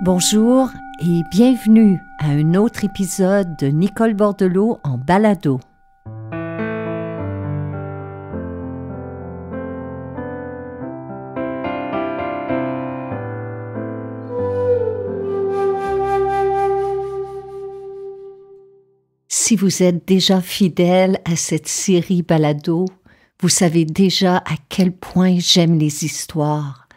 Bonjour et bienvenue à un autre épisode de Nicole Bordelot en balado. Si vous êtes déjà fidèle à cette série balado, vous savez déjà à quel point j'aime les histoires.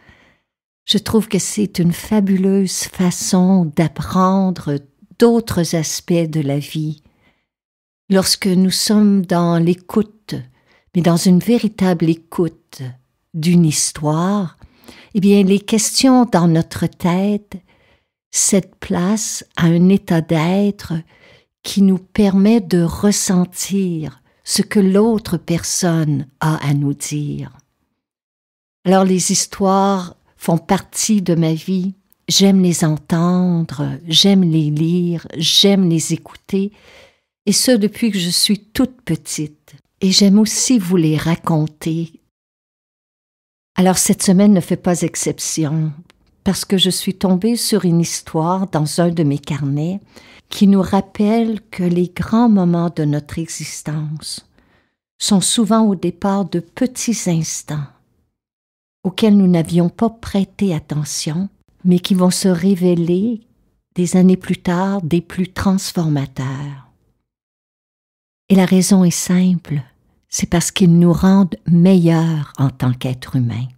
Je trouve que c'est une fabuleuse façon d'apprendre d'autres aspects de la vie. Lorsque nous sommes dans l'écoute, mais dans une véritable écoute d'une histoire, eh bien, les questions dans notre tête cèdent place à un état d'être qui nous permet de ressentir ce que l'autre personne a à nous dire. Alors, les histoires font partie de ma vie. J'aime les entendre, j'aime les lire, j'aime les écouter, et ce depuis que je suis toute petite. Et j'aime aussi vous les raconter. Alors cette semaine ne fait pas exception, parce que je suis tombée sur une histoire dans un de mes carnets qui nous rappelle que les grands moments de notre existence sont souvent au départ de petits instants auxquels nous n'avions pas prêté attention, mais qui vont se révéler des années plus tard des plus transformateurs. Et la raison est simple, c'est parce qu'ils nous rendent meilleurs en tant qu'êtres humains.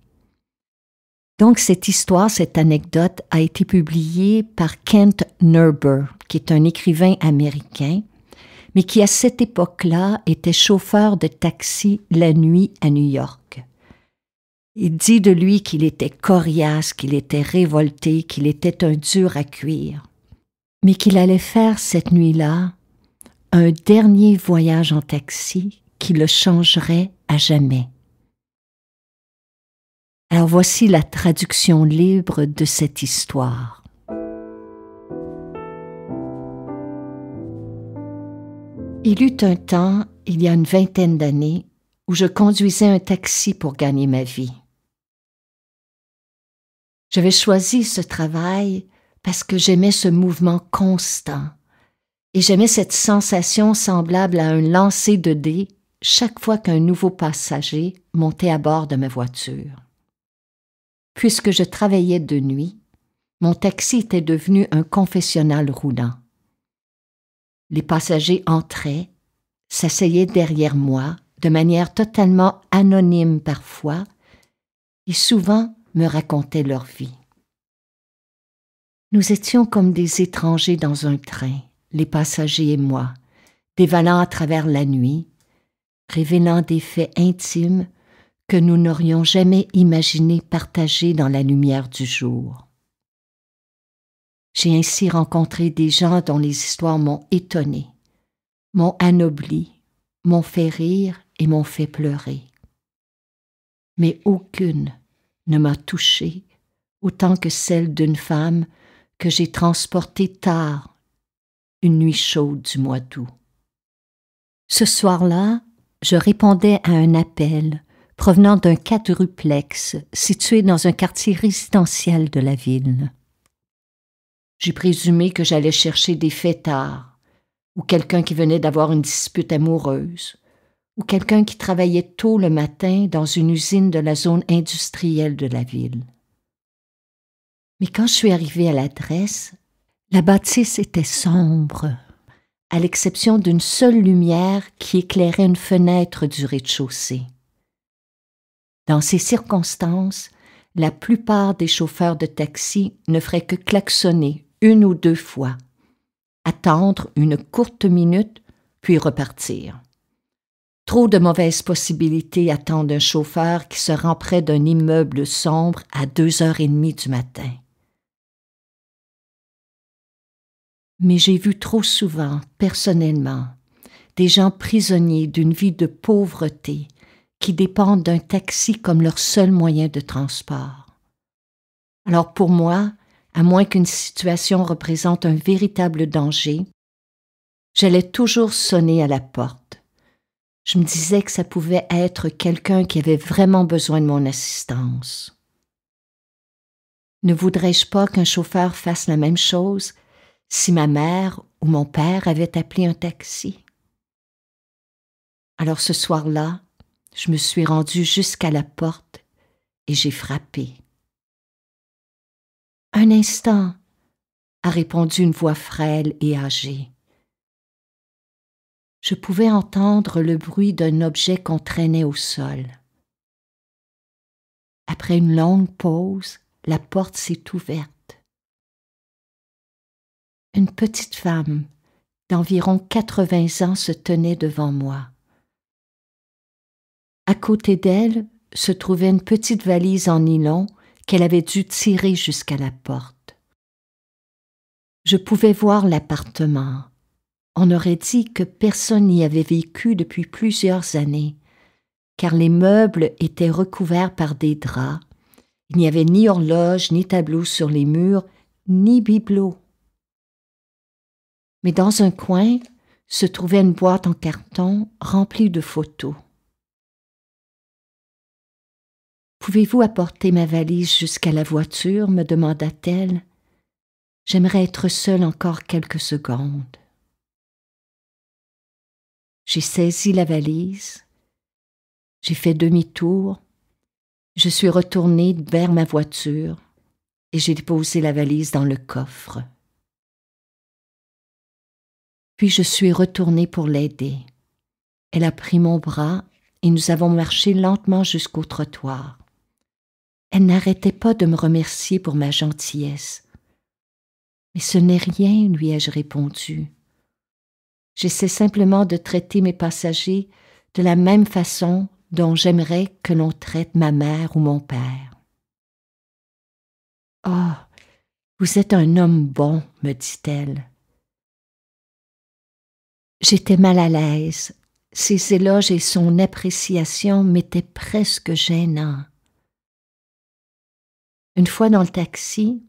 Donc cette histoire, cette anecdote a été publiée par Kent Nerber, qui est un écrivain américain, mais qui à cette époque-là était chauffeur de taxi la nuit à New York. Il dit de lui qu'il était coriace, qu'il était révolté, qu'il était un dur à cuire, mais qu'il allait faire cette nuit-là un dernier voyage en taxi qui le changerait à jamais. Alors voici la traduction libre de cette histoire. Il eut un temps, il y a une vingtaine d'années, où je conduisais un taxi pour gagner ma vie. J'avais choisi ce travail parce que j'aimais ce mouvement constant et j'aimais cette sensation semblable à un lancer de dés chaque fois qu'un nouveau passager montait à bord de ma voiture. Puisque je travaillais de nuit, mon taxi était devenu un confessionnal roulant. Les passagers entraient, s'asseyaient derrière moi de manière totalement anonyme parfois et souvent me racontaient leur vie. Nous étions comme des étrangers dans un train, les passagers et moi, dévalant à travers la nuit, révélant des faits intimes que nous n'aurions jamais imaginé partager dans la lumière du jour. J'ai ainsi rencontré des gens dont les histoires m'ont étonné, m'ont anobli, m'ont fait rire et m'ont fait pleurer. Mais aucune ne m'a touchée autant que celle d'une femme que j'ai transportée tard, une nuit chaude du mois d'août. Ce soir-là, je répondais à un appel provenant d'un quadruplex situé dans un quartier résidentiel de la ville. J'ai présumé que j'allais chercher des fêtards, ou quelqu'un qui venait d'avoir une dispute amoureuse, ou quelqu'un qui travaillait tôt le matin dans une usine de la zone industrielle de la ville. Mais quand je suis arrivée à l'adresse, la bâtisse était sombre, à l'exception d'une seule lumière qui éclairait une fenêtre du rez-de-chaussée. Dans ces circonstances, la plupart des chauffeurs de taxi ne feraient que klaxonner une ou deux fois, attendre une courte minute, puis repartir. Trop de mauvaises possibilités attendent un chauffeur qui se rend près d'un immeuble sombre à 2h30 du matin. Mais j'ai vu trop souvent, personnellement, des gens prisonniers d'une vie de pauvreté qui dépendent d'un taxi comme leur seul moyen de transport. Alors pour moi, à moins qu'une situation représente un véritable danger, j'allais toujours sonner à la porte. Je me disais que ça pouvait être quelqu'un qui avait vraiment besoin de mon assistance. Ne voudrais-je pas qu'un chauffeur fasse la même chose si ma mère ou mon père avaient appelé un taxi? Alors ce soir-là, je me suis rendue jusqu'à la porte et j'ai frappé. « Un instant !» a répondu une voix frêle et âgée. Je pouvais entendre le bruit d'un objet qu'on traînait au sol. Après une longue pause, la porte s'est ouverte. Une petite femme d'environ 80 ans se tenait devant moi. À côté d'elle se trouvait une petite valise en nylon qu'elle avait dû tirer jusqu'à la porte. Je pouvais voir l'appartement. On aurait dit que personne n'y avait vécu depuis plusieurs années, car les meubles étaient recouverts par des draps. Il n'y avait ni horloge, ni tableau sur les murs, ni bibelot. Mais dans un coin se trouvait une boîte en carton remplie de photos. « Pouvez-vous apporter ma valise jusqu'à la voiture ?» me demanda-t-elle. « J'aimerais être seule encore quelques secondes. » J'ai saisi la valise, j'ai fait demi-tour, je suis retournée vers ma voiture et j'ai déposé la valise dans le coffre. Puis je suis retournée pour l'aider. Elle a pris mon bras et nous avons marché lentement jusqu'au trottoir. Elle n'arrêtait pas de me remercier pour ma gentillesse. « Mais ce n'est rien, » lui ai-je répondu. « J'essaie simplement de traiter mes passagers de la même façon dont j'aimerais que l'on traite ma mère ou mon père. »« Oh, vous êtes un homme bon, » me dit-elle. J'étais mal à l'aise. Ses éloges et son appréciation m'étaient presque gênants. Une fois dans le taxi,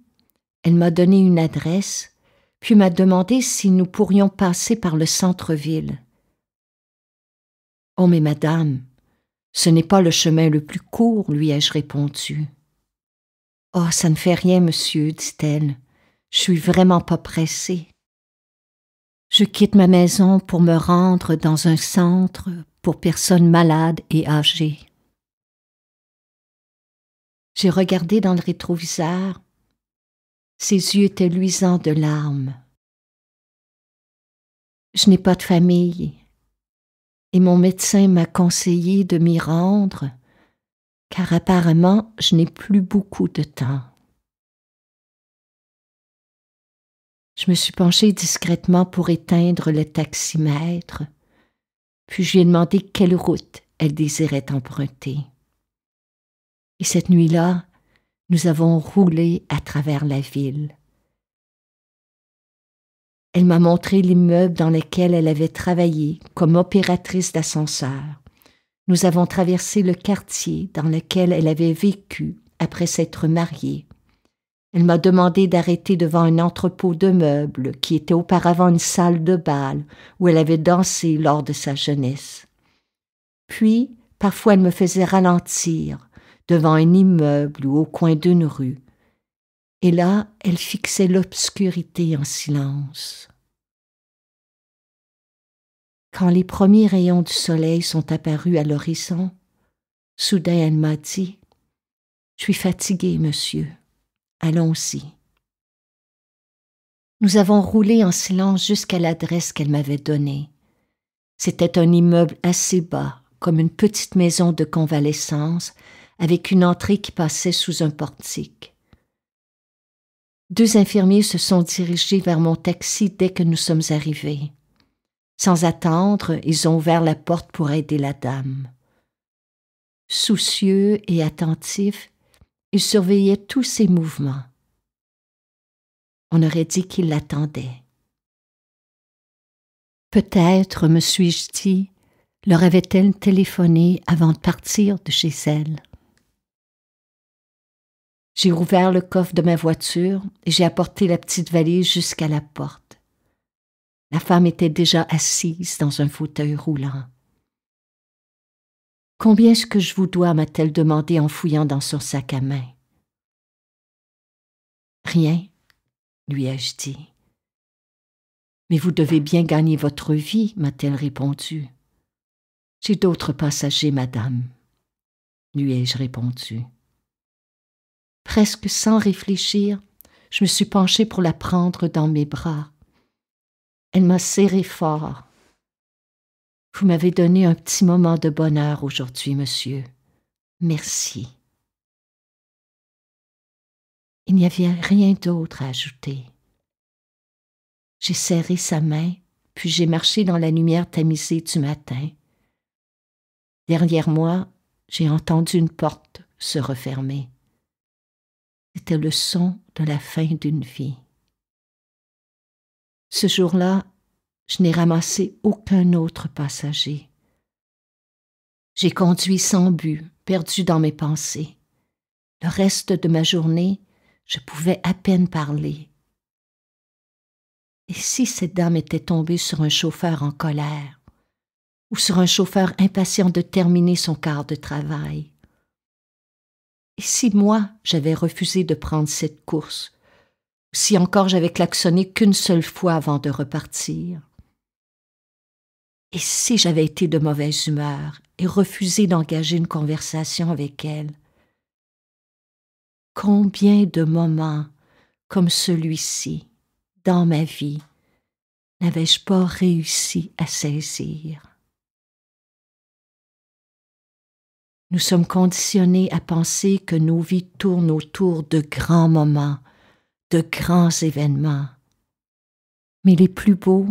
elle m'a donné une adresse, puis m'a demandé si nous pourrions passer par le centre-ville. « Oh, mais madame, ce n'est pas le chemin le plus court, » lui ai-je répondu. « Oh, ça ne fait rien, monsieur, » dit-elle. « Je suis vraiment pas pressée. Je quitte ma maison pour me rendre dans un centre pour personnes malades et âgées. » J'ai regardé dans le rétroviseur. Ses yeux étaient luisants de larmes. Je n'ai pas de famille et mon médecin m'a conseillé de m'y rendre car apparemment je n'ai plus beaucoup de temps. Je me suis penchée discrètement pour éteindre le taximètre, puis je lui ai demandé quelle route elle désirait emprunter. Et cette nuit-là, nous avons roulé à travers la ville. Elle m'a montré l'immeuble dans lequel elle avait travaillé comme opératrice d'ascenseur. Nous avons traversé le quartier dans lequel elle avait vécu après s'être mariée. Elle m'a demandé d'arrêter devant un entrepôt de meubles qui était auparavant une salle de bal où elle avait dansé lors de sa jeunesse. Puis, parfois, elle me faisait ralentir devant un immeuble ou au coin d'une rue. Et là, elle fixait l'obscurité en silence. Quand les premiers rayons du soleil sont apparus à l'horizon, soudain elle m'a dit « Je suis fatiguée, monsieur. Allons-y. » Nous avons roulé en silence jusqu'à l'adresse qu'elle m'avait donnée. C'était un immeuble assez bas, comme une petite maison de convalescence, avec une entrée qui passait sous un portique. 2 infirmiers se sont dirigés vers mon taxi dès que nous sommes arrivés. Sans attendre, ils ont ouvert la porte pour aider la dame. Soucieux et attentifs, ils surveillaient tous ses mouvements. On aurait dit qu'ils l'attendaient. Peut-être, me suis-je dit, leur avait-elle téléphoné avant de partir de chez elle. J'ai ouvert le coffre de ma voiture et j'ai apporté la petite valise jusqu'à la porte. La femme était déjà assise dans un fauteuil roulant. « Combien est-ce que je vous dois ?» m'a-t-elle demandé en fouillant dans son sac à main. rien, lui ai-je dit. Mais vous devez bien gagner votre vie, m'a-t-elle répondu. J'ai d'autres passagers, madame, lui ai-je répondu. Presque sans réfléchir, je me suis penchée pour la prendre dans mes bras. Elle m'a serré fort. Vous m'avez donné un petit moment de bonheur aujourd'hui, monsieur. Merci. Il n'y avait rien d'autre à ajouter. J'ai serré sa main, puis j'ai marché dans la lumière tamisée du matin. Derrière moi, j'ai entendu une porte se refermer. C'était le son de la fin d'une vie. Ce jour-là, je n'ai ramassé aucun autre passager. J'ai conduit sans but, perdu dans mes pensées. Le reste de ma journée, je pouvais à peine parler. Et si cette dame était tombée sur un chauffeur en colère, ou sur un chauffeur impatient de terminer son quart de travail? Et si moi, j'avais refusé de prendre cette course, ou si encore j'avais klaxonné qu'une seule fois avant de repartir? Et si j'avais été de mauvaise humeur et refusé d'engager une conversation avec elle? Combien de moments comme celui-ci, dans ma vie, n'avais-je pas réussi à saisir? Nous sommes conditionnés à penser que nos vies tournent autour de grands moments, de grands événements. Mais les plus beaux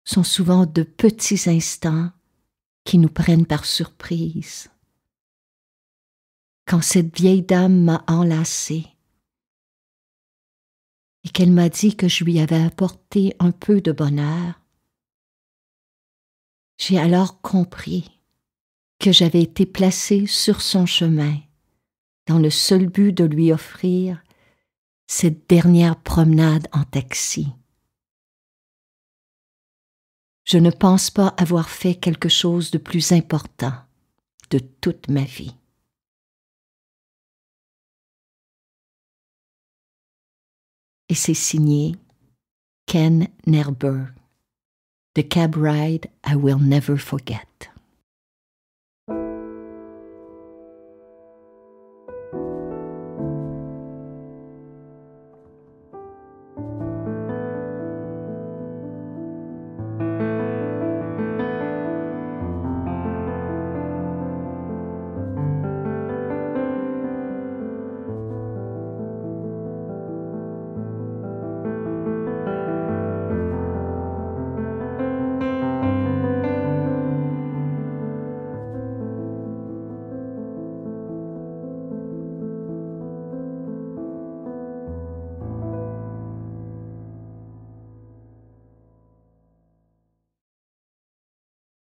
sont souvent de petits instants qui nous prennent par surprise. Quand cette vieille dame m'a enlacée et qu'elle m'a dit que je lui avais apporté un peu de bonheur, j'ai alors compris que j'avais été placée sur son chemin dans le seul but de lui offrir cette dernière promenade en taxi. Je ne pense pas avoir fait quelque chose de plus important de toute ma vie. Et c'est signé Ken Nerberg, The Cab Ride I Will Never Forget.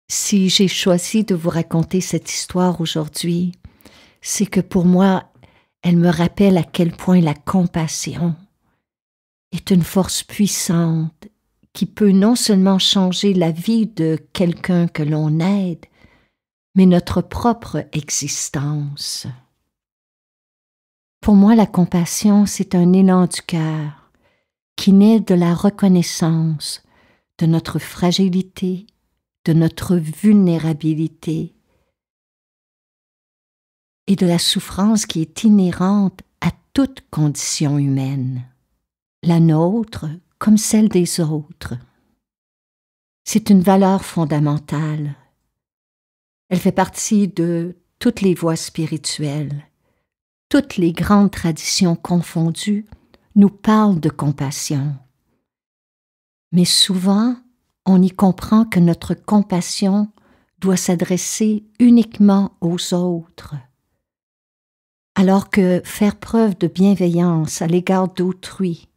Si j'ai choisi de vous raconter cette histoire aujourd'hui, c'est que pour moi, elle me rappelle à quel point la compassion est une force puissante qui peut non seulement changer la vie de quelqu'un que l'on aide, mais notre propre existence. Pour moi, la compassion, c'est un élan du cœur qui naît de la reconnaissance de notre fragilité, de notre vulnérabilité et de la souffrance qui est inhérente à toute condition humaine, la nôtre comme celle des autres. C'est une valeur fondamentale. Elle fait partie de toutes les voies spirituelles. Toutes les grandes traditions confondues nous parlent de compassion. Mais souvent, on y comprend que notre compassion doit s'adresser uniquement aux autres, alors que faire preuve de bienveillance à l'égard d'autrui,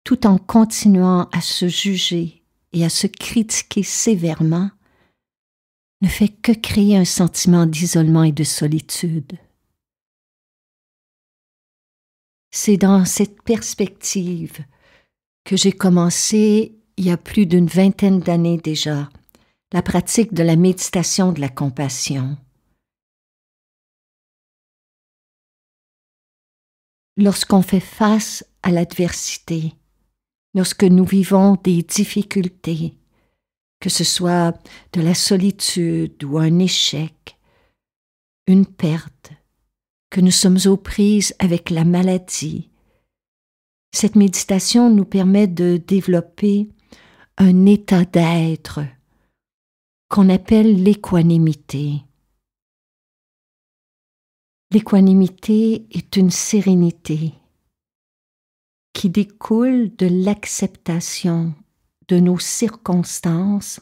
tout en continuant à se juger et à se critiquer sévèrement, ne fait que créer un sentiment d'isolement et de solitude. C'est dans cette perspective que j'ai commencé, il y a plus d'une vingtaine d'années déjà, la pratique de la méditation de la compassion. lorsqu'on fait face à l'adversité, lorsque nous vivons des difficultés, que ce soit de la solitude ou un échec, une perte, que nous sommes aux prises avec la maladie. Cette méditation nous permet de développer un état d'être qu'on appelle l'équanimité. L'équanimité est une sérénité qui découle de l'acceptation de nos circonstances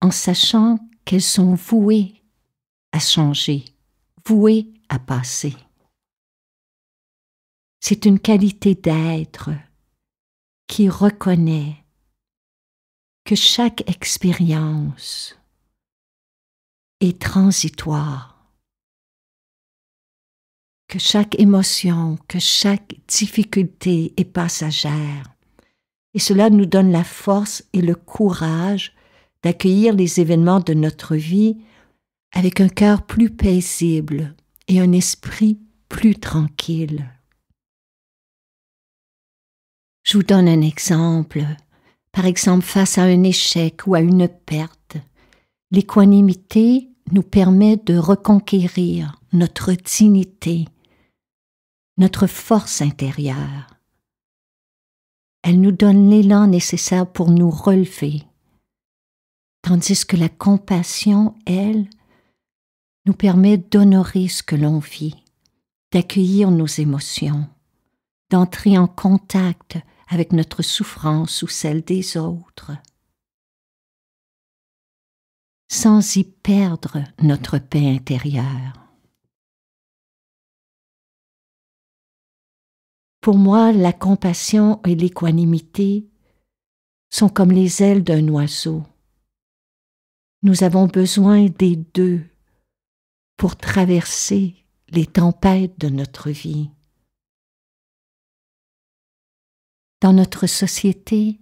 en sachant qu'elles sont vouées à changer, vouées à passer. C'est une qualité d'être qui reconnaît que chaque expérience est transitoire, que chaque émotion, que chaque difficulté est passagère. Et cela nous donne la force et le courage d'accueillir les événements de notre vie avec un cœur plus paisible et un esprit plus tranquille. Je vous donne un exemple. Par exemple, face à un échec ou à une perte, l'équanimité nous permet de reconquérir notre dignité, notre force intérieure. Elle nous donne l'élan nécessaire pour nous relever, tandis que la compassion, elle, nous permet d'honorer ce que l'on vit, d'accueillir nos émotions, d'entrer en contact avec notre souffrance ou celle des autres, sans y perdre notre paix intérieure. Pour moi, la compassion et l'équanimité sont comme les ailes d'un oiseau. Nous avons besoin des deux pour traverser les tempêtes de notre vie. Dans notre société,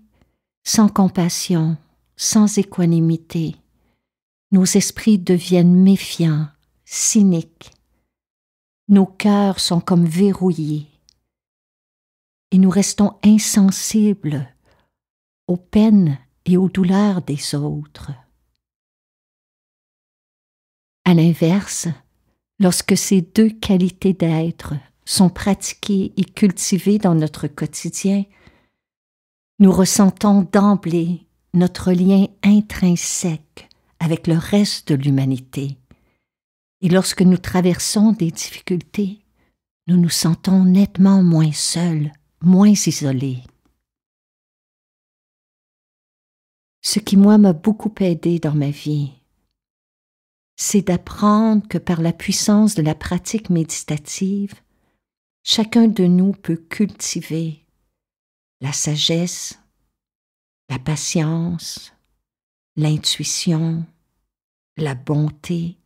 sans compassion, sans équanimité, nos esprits deviennent méfiants, cyniques. Nos cœurs sont comme verrouillés et nous restons insensibles aux peines et aux douleurs des autres. À l'inverse, lorsque ces deux qualités d'être sont pratiquées et cultivées dans notre quotidien, nous ressentons d'emblée notre lien intrinsèque avec le reste de l'humanité. Et lorsque nous traversons des difficultés, nous nous sentons nettement moins seuls, moins isolés. Ce qui, moi, m'a beaucoup aidé dans ma vie, c'est d'apprendre que par la puissance de la pratique méditative, chacun de nous peut cultiver la sagesse, la patience, l'intuition, la bonté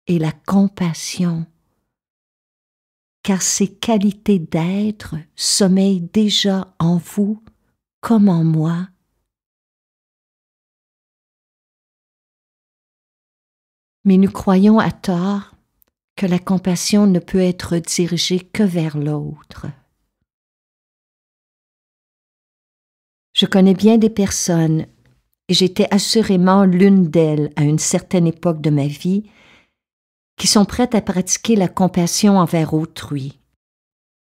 et la compassion, car ces qualités d'être sommeillent déjà en vous comme en moi. Mais nous croyons à tort que la compassion ne peut être dirigée que vers l'autre. Je connais bien des personnes, et j'étais assurément l'une d'elles à une certaine époque de ma vie, qui sont prêtes à pratiquer la compassion envers autrui.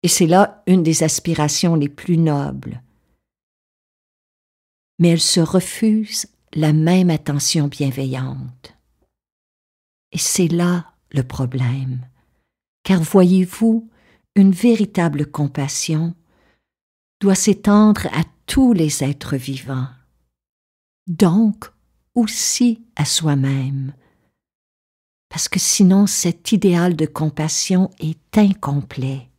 Et c'est là une des aspirations les plus nobles. Mais elles se refusent la même attention bienveillante. Et c'est là le problème. Car voyez-vous, une véritable compassion doit s'étendre à tous les êtres vivants, donc aussi à soi-même, parce que sinon cet idéal de compassion est incomplet.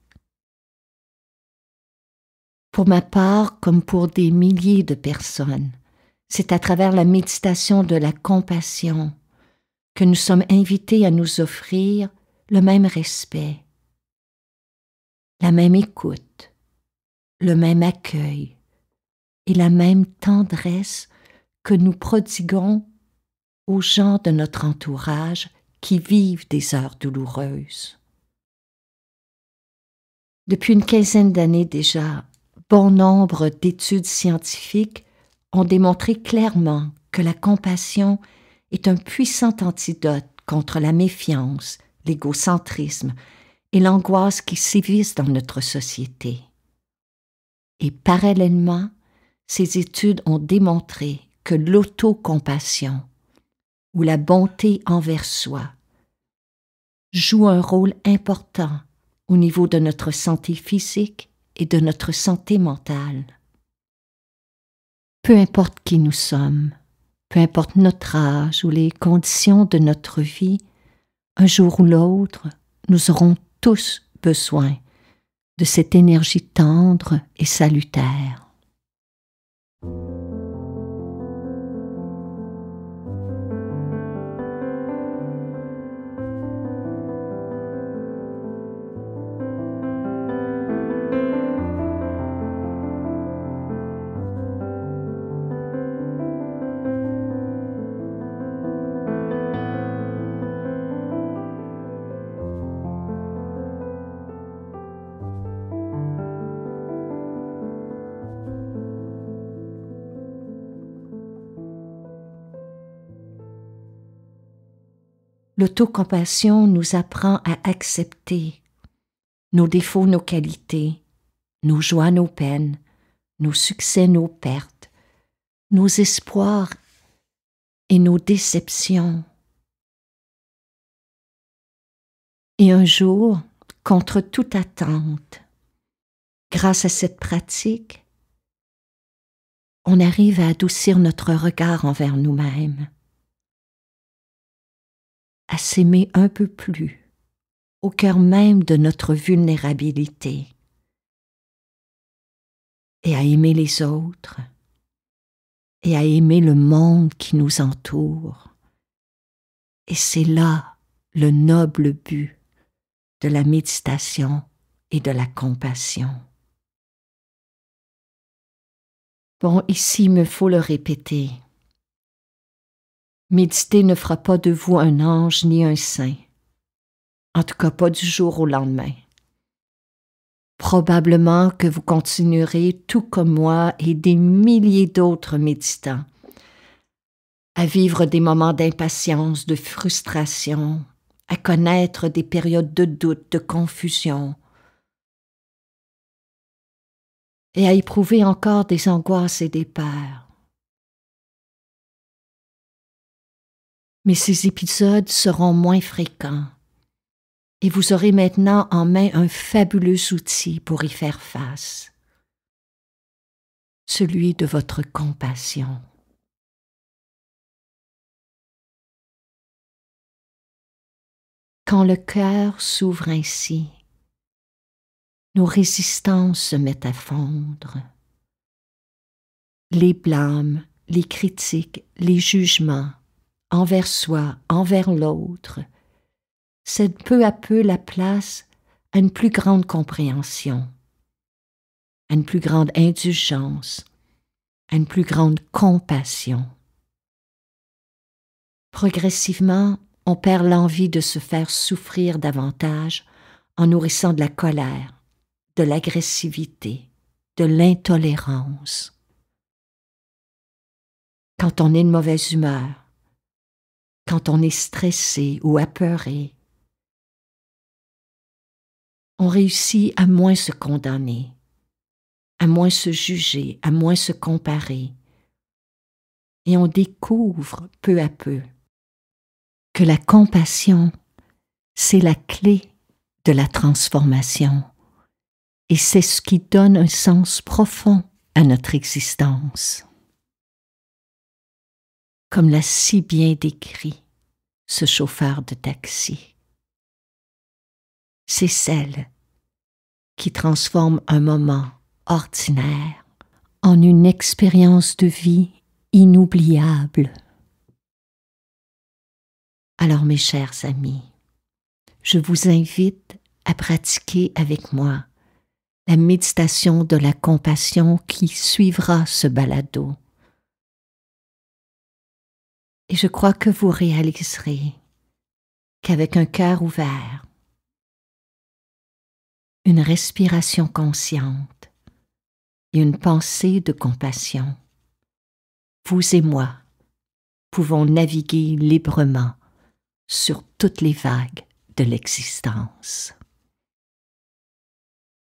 Pour ma part, comme pour des milliers de personnes, c'est à travers la méditation de la compassion que nous sommes invités à nous offrir le même respect, la même écoute, le même accueil et la même tendresse que nous prodiguons aux gens de notre entourage qui vivent des heures douloureuses. Depuis une quinzaine d'années déjà, bon nombre d'études scientifiques ont démontré clairement que la compassion est un puissant antidote contre la méfiance, l'égocentrisme et l'angoisse qui sévissent dans notre société. Et parallèlement, ces études ont démontré que l'autocompassion, ou la bonté envers soi, joue un rôle important au niveau de notre santé physique et de notre santé mentale. Peu importe qui nous sommes, peu importe notre âge ou les conditions de notre vie, un jour ou l'autre, nous aurons tous besoin de cette énergie tendre et salutaire. L'autocompassion nous apprend à accepter nos défauts, nos qualités, nos joies, nos peines, nos succès, nos pertes, nos espoirs et nos déceptions. Et un jour, contre toute attente, grâce à cette pratique, on arrive à adoucir notre regard envers nous-mêmes, à s'aimer un peu plus, au cœur même de notre vulnérabilité, et à aimer les autres, et à aimer le monde qui nous entoure. Et c'est là le noble but de la méditation et de la compassion. Bon, ici, il me faut le répéter. Méditer ne fera pas de vous un ange ni un saint. En tout cas, pas du jour au lendemain. Probablement que vous continuerez, tout comme moi et des milliers d'autres méditants, à vivre des moments d'impatience, de frustration, à connaître des périodes de doute, de confusion, et à éprouver encore des angoisses et des peurs. Mais ces épisodes seront moins fréquents, et vous aurez maintenant en main un fabuleux outil pour y faire face, celui de votre compassion. Quand le cœur s'ouvre ainsi, nos résistances se mettent à fondre. Les blâmes, les critiques, les jugements, envers soi, envers l'autre, cèdent peu à peu la place à une plus grande compréhension, à une plus grande indulgence, à une plus grande compassion. Progressivement, on perd l'envie de se faire souffrir davantage en nourrissant de la colère, de l'agressivité, de l'intolérance. Quand on est de mauvaise humeur, quand on est stressé ou apeuré, on réussit à moins se condamner, à moins se juger, à moins se comparer. Et on découvre peu à peu que la compassion, c'est la clé de la transformation. Et c'est ce qui donne un sens profond à notre existence. Comme l'a si bien décrit ce chauffeur de taxi. C'est celle qui transforme un moment ordinaire en une expérience de vie inoubliable. Alors mes chers amis, je vous invite à pratiquer avec moi la méditation de la compassion qui suivra ce balado. Et je crois que vous réaliserez qu'avec un cœur ouvert, une respiration consciente et une pensée de compassion, vous et moi pouvons naviguer librement sur toutes les vagues de l'existence.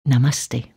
Namasté.